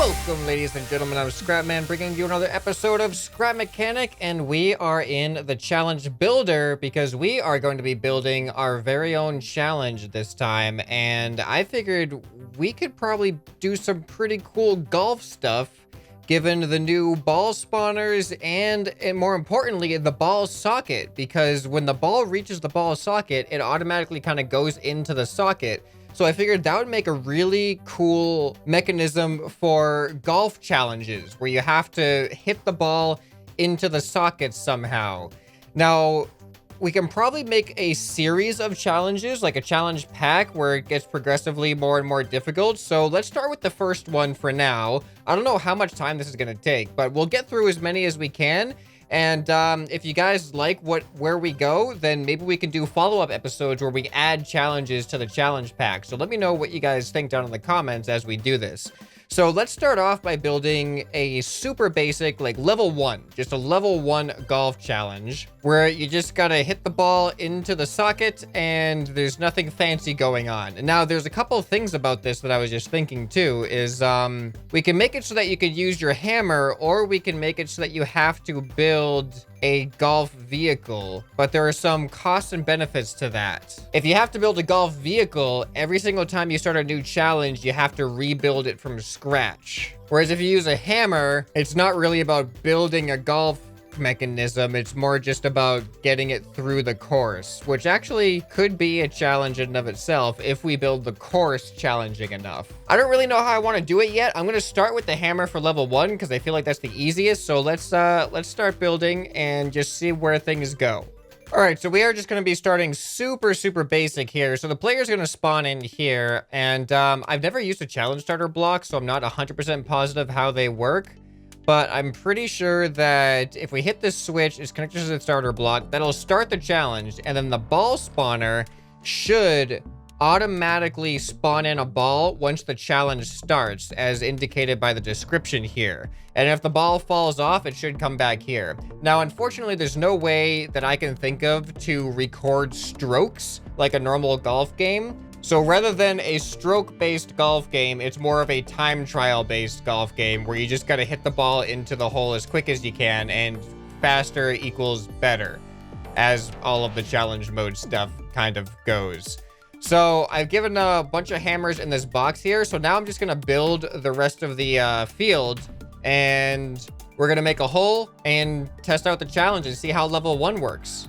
Welcome, ladies and gentlemen, I'm ScrapMan, bringing you another episode of Scrap Mechanic, and we are in the challenge builder because we are going to be building our very own challenge this time, and I figured we could probably do some pretty cool golf stuff given the new ball spawners and more importantly, the ball socket, because when the ball reaches the ball socket, it automatically kind of goes into the socket. So I figured that would make a really cool mechanism for golf challenges where you have to hit the ball into the socket somehow. Now, we can probably make a series of challenges, like a challenge pack where it gets progressively more and more difficult. So let's start with the first one for now. I don't know how much time this is going to take, but we'll get through as many as we can. And if you guys like where we go, then maybe we can do follow-up episodes where we add challenges to the challenge pack. So let me know what you guys think down in the comments as we do this. So let's start off by building a super basic, like level 1, just a level 1 golf challenge where you just gotta hit the ball into the socket and there's nothing fancy going on. And now there's a couple of things about this that I was just thinking too, is we can make it so that you could use your hammer, or we can make it so that you have to build a golf vehicle, but there are some costs and benefits to that. If you have to build a golf vehicle, every single time you start a new challenge, you have to rebuild it from scratch. Whereas if you use a hammer, it's not really about building a golf mechanism, it's more just about getting it through the course, which actually could be a challenge in and of itself if we build the course challenging enough. I don't really know how I want to do it yet. I'm going to start with the hammer for level 1 because I feel like that's the easiest. So let's start building and just see where things go. All right, so we are just going to be starting super basic here. So the player's going to spawn in here, and I've never used a challenge starter block, so I'm not 100% positive how they work. But I'm pretty sure that if we hit this switch, it's connected to the starter block, that'll start the challenge, and then the ball spawner should automatically spawn in a ball once the challenge starts, as indicated by the description here. And if the ball falls off, it should come back here. Now, unfortunately, there's no way that I can think of to record strokes like a normal golf game. So rather than a stroke-based golf game, it's more of a time trial-based golf game where you just gotta hit the ball into the hole as quick as you can, and faster equals better, as all of the challenge mode stuff kind of goes. So I've given a bunch of hammers in this box here, so now I'm just gonna build the rest of the field, and we're gonna make a hole and test out the challenge and see how level 1 works.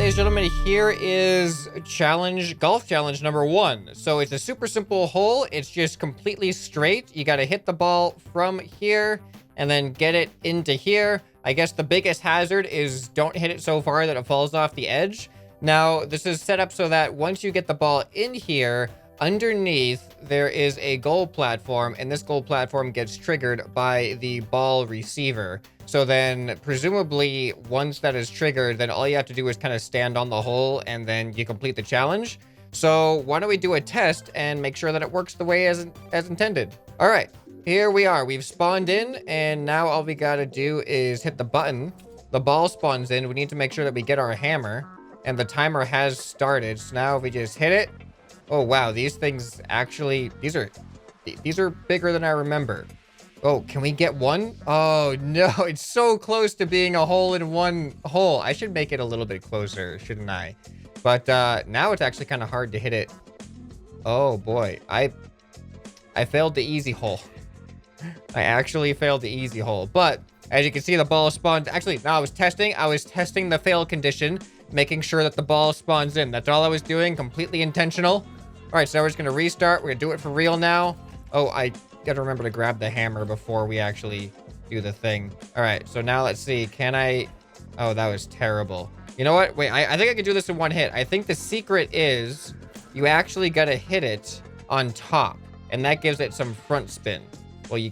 ladies and gentlemen, here is golf challenge number 1. So it's a super simple hole. It's just completely straight. You got to hit the ball from here and then get it into here. I guess the biggest hazard is don't hit it so far that it falls off the edge. Now, this is set up so that once you get the ball in here, underneath there is a goal platform, and this goal platform gets triggered by the ball receiver. So then presumably once that is triggered, then all you have to do is kind of stand on the hole and then you complete the challenge. So why don't we do a test and make sure that it works the way as intended. All right, here we are. We've spawned in, and now all we gotta do is hit the button. The ball spawns in. We need to make sure that we get our hammer, and the timer has started. So now if we just hit it, oh wow, these things actually, these are bigger than I remember. Oh, can we get one? Oh no, it's so close to being a hole-in-one hole. I should make it a little bit closer, shouldn't I? But now it's actually kind of hard to hit it. Oh boy, I failed the easy hole. I actually failed the easy hole. But as you can see, the ball spawned. Actually, no, I was testing the fail condition, making sure that the ball spawns in. That's all I was doing, completely intentional. All right, so we're just gonna restart. We're gonna do it for real now. Oh, I gotta remember to grab the hammer before we actually do the thing. All right, so now let's see. Can I? Oh, that was terrible. You know what? Wait, I think I can do this in one hit. I think the secret is you actually gotta hit it on top, and that gives it some front spin. Well, you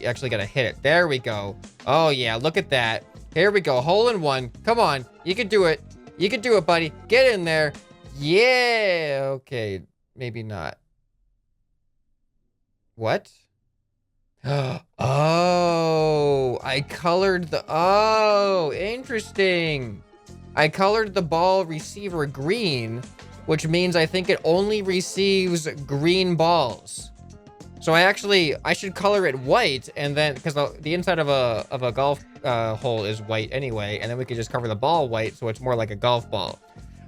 actually gotta hit it. There we go. Oh yeah, look at that. Here we go, hole in one. Come on, you can do it. You can do it, buddy. Get in there. Yeah, okay, maybe not. What? Oh, I colored the, oh, interesting. I colored the ball receiver green, which means I think it only receives green balls. So I should color it white, and then, because the inside of a golf hole is white anyway, and then we could just cover the ball white so it's more like a golf ball.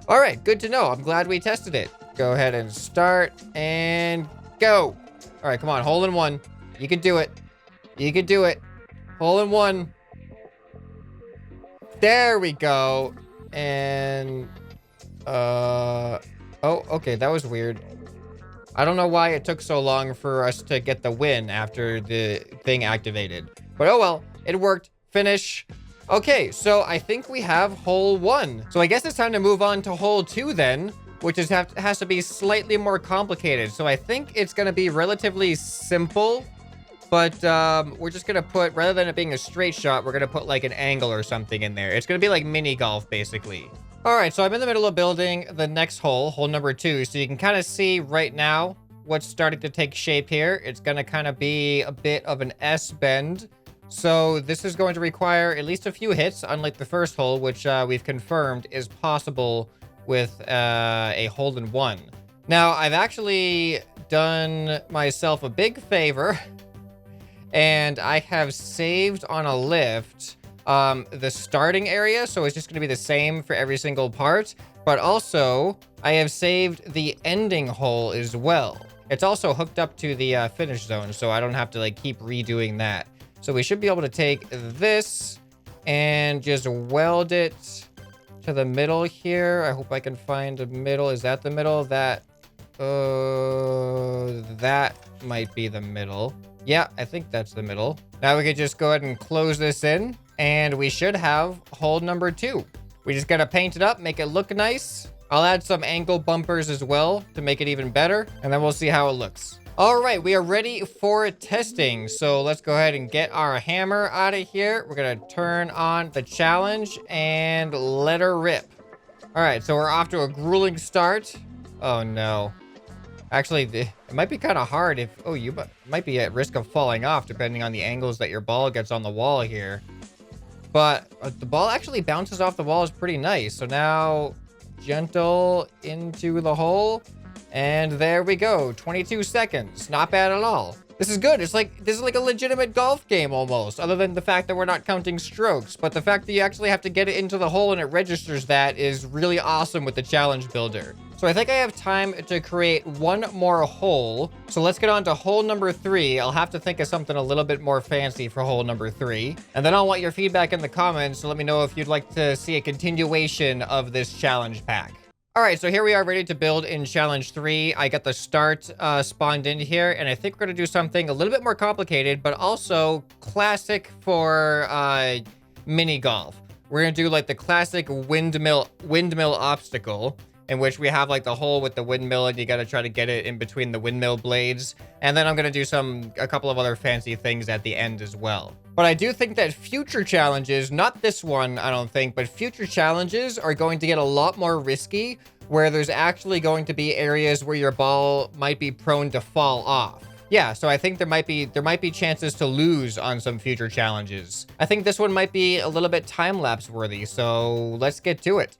All right, good to know. I'm glad we tested it. Go ahead and start and go. All right, come on, hole in one. You can do it. You can do it. Hole in one. There we go. And, oh, okay, that was weird. I don't know why it took so long for us to get the win after the thing activated. But oh well, it worked. Finish. Okay, so I think we have hole one. So I guess it's time to move on to hole two then, which has to be slightly more complicated. So I think it's going to be relatively simple, but we're just going to put, rather than it being a straight shot, we're going to put like an angle or something in there. It's going to be like mini golf, basically. All right, so I'm in the middle of building the next hole, hole number 2. So you can kind of see right now what's starting to take shape here. It's going to kind of be a bit of an S-bend. So this is going to require at least a few hits, unlike the first hole, which we've confirmed is possible with a hole-in-one. Now, I've actually done myself a big favor, and I have saved on a lift the starting area, so it's just going to be the same for every single part, but also I have saved the ending hole as well. It's also hooked up to the finish zone, so I don't have to like keep redoing that. So we should be able to take this and just weld it to the middle here. I hope I can find a middle. Is that the middle? That might be the middle. Yeah, I think that's the middle. Now we could just go ahead and close this in, and we should have hole number 2. We just gotta paint it up, make it look nice. I'll add some angle bumpers as well to make it even better, and then we'll see how it looks. All right, we are ready for testing. So let's go ahead and get our hammer out of here. We're gonna turn on the challenge and let her rip. All right, so we're off to a grueling start. Oh no. Actually, it might be kind of hard if, oh, you might be at risk of falling off depending on the angles that your ball gets on the wall here. But the ball actually bounces off the walls pretty nice. So now, gentle into the hole. And there we go, 22 seconds. Not bad at all. This is good. This is like a legitimate golf game almost, other than the fact that we're not counting strokes. But the fact that you actually have to get it into the hole and it registers that is really awesome with the challenge builder. So I think I have time to create one more hole. So let's get on to hole number 3. I'll have to think of something a little bit more fancy for hole number 3. And then I'll want your feedback in the comments to let me know if you'd like to see a continuation of this challenge pack. All right, so here we are ready to build in challenge 3. I got the start spawned in here, and I think we're gonna do something a little bit more complicated, but also classic for mini golf. We're gonna do like the classic windmill obstacle. in which we have like the hole with the windmill and you got to try to get it in between the windmill blades. And then I'm going to do a couple of other fancy things at the end as well. But I do think that future challenges, not this one, I don't think, but future challenges are going to get a lot more risky, where there's actually going to be areas where your ball might be prone to fall off. Yeah, so I think there might be chances to lose on some future challenges. I think this one might be a little bit time-lapse worthy, so let's get to it.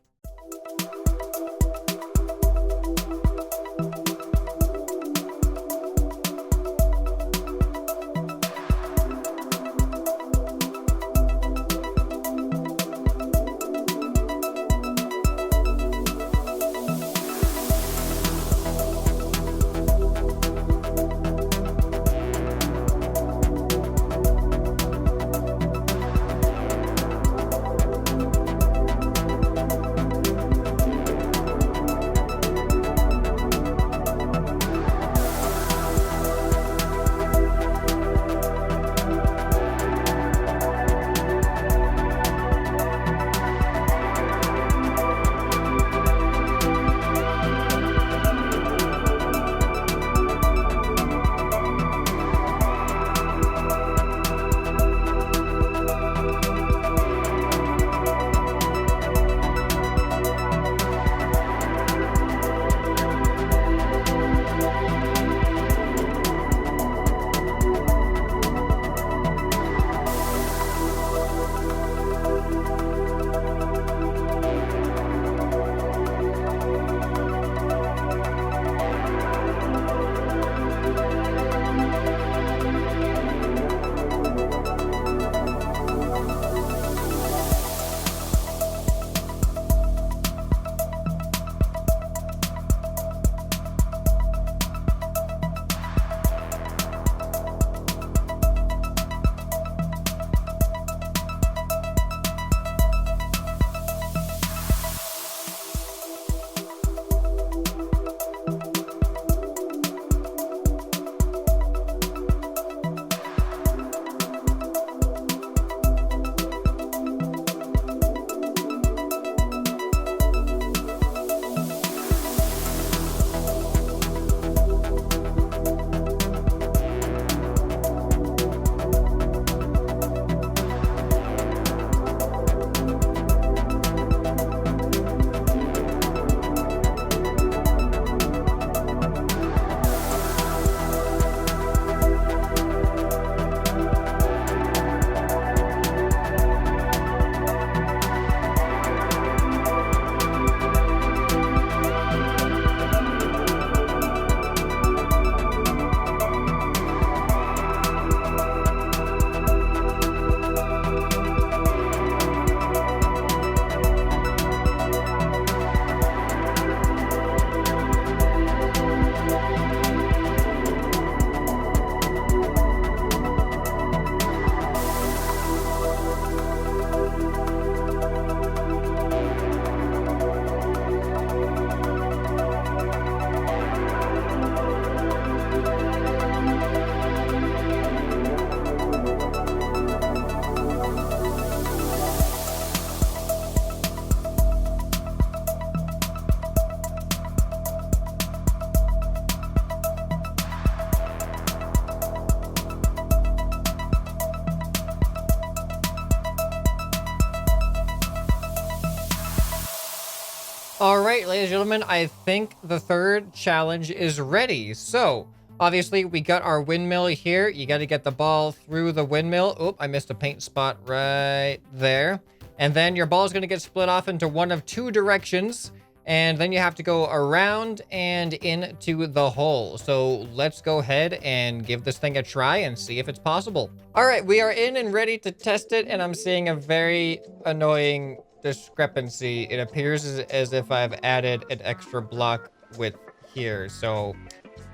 All right, ladies and gentlemen, I think the third challenge is ready. So, obviously, we got our windmill here. You got to get the ball through the windmill. Oop, I missed a paint spot right there. And then your ball is going to get split off into one of two directions. And then you have to go around and into the hole. So let's go ahead and give this thing a try and see if it's possible. All right, we are in and ready to test it. And I'm seeing a very annoying discrepancy. It appears as if I've added an extra block width here. So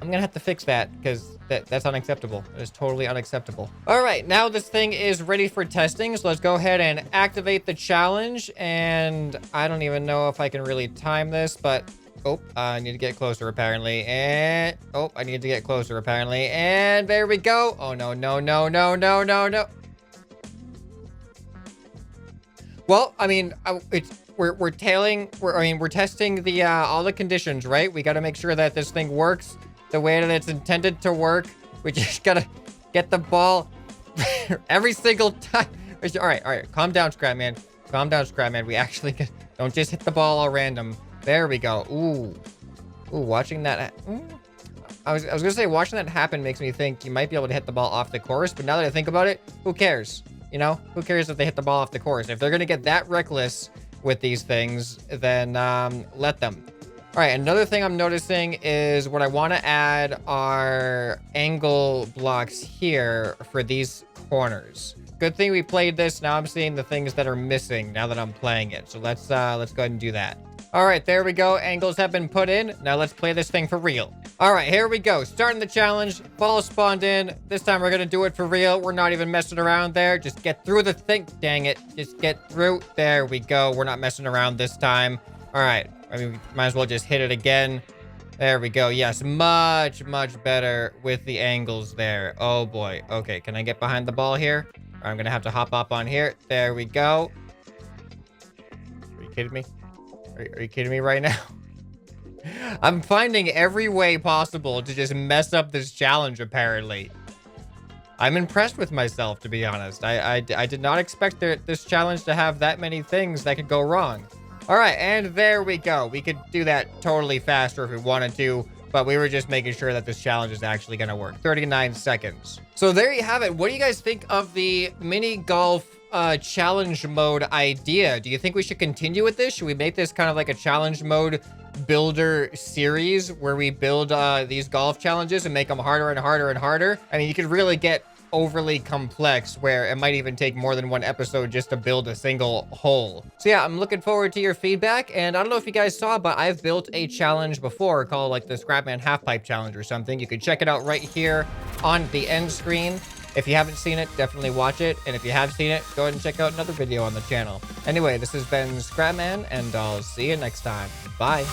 I'm gonna have to fix that because that's unacceptable. It is totally unacceptable. All right, now this thing is ready for testing. So let's go ahead and activate the challenge. And I don't even know if I can really time this, but oh, I need to get closer apparently. And oh, I need to get closer apparently. And there we go. Oh no, no, no, no, no, no, no. Well, I mean, we're testing the all the conditions, right? We got to make sure that this thing works the way that it's intended to work. We just gotta get the ball every single time. All right. Calm down, ScrapMan. Calm down, ScrapMan. We actually don't just hit the ball all random. There we go. Ooh, watching that. I was gonna say watching that happen makes me think you might be able to hit the ball off the course, but now that I think about it, who cares? You know, who cares if they hit the ball off the course? If they're gonna get that reckless with these things, then let them. All right, another thing I'm noticing is what I want to add are angle blocks here for these corners. Good thing we played this. Now I'm seeing the things that are missing now that I'm playing it. So let's go ahead and do that. All right, there we go. Angles have been put in. Now let's play this thing for real. All right, here we go. Starting the challenge. Ball spawned in. This time we're going to do it for real. We're not even messing around there. Just get through the thing. Dang it. Just get through. There we go. We're not messing around this time. All right. I mean, we might as well just hit it again. There we go. Yes, much better with the angles there. Oh, boy. Okay, can I get behind the ball here? I'm going to have to hop up on here. There we go. Are you kidding me? Are you kidding me right now? I'm finding every way possible to just mess up this challenge, apparently. I'm impressed with myself, to be honest. I did not expect this challenge to have that many things that could go wrong. All right, and there we go. We could do that totally faster if we wanted to, but we were just making sure that this challenge is actually going to work. 39 seconds. So there you have it. What do you guys think of the mini golf challenge mode idea? Do you think we should continue with this? Should we make this kind of like a challenge mode builder series where we build these golf challenges and make them harder and harder and harder? I mean, you could really get overly complex where it might even take more than one episode just to build a single hole. So yeah, I'm looking forward to your feedback. And I don't know if you guys saw, but I've built a challenge before called like the ScrapMan half pipe challenge or something. You can check it out right here on the end screen. If you haven't seen it, definitely watch it. And if you have seen it, go ahead and check out another video on the channel. Anyway, this has been ScrapMan, and I'll see you next time. Bye.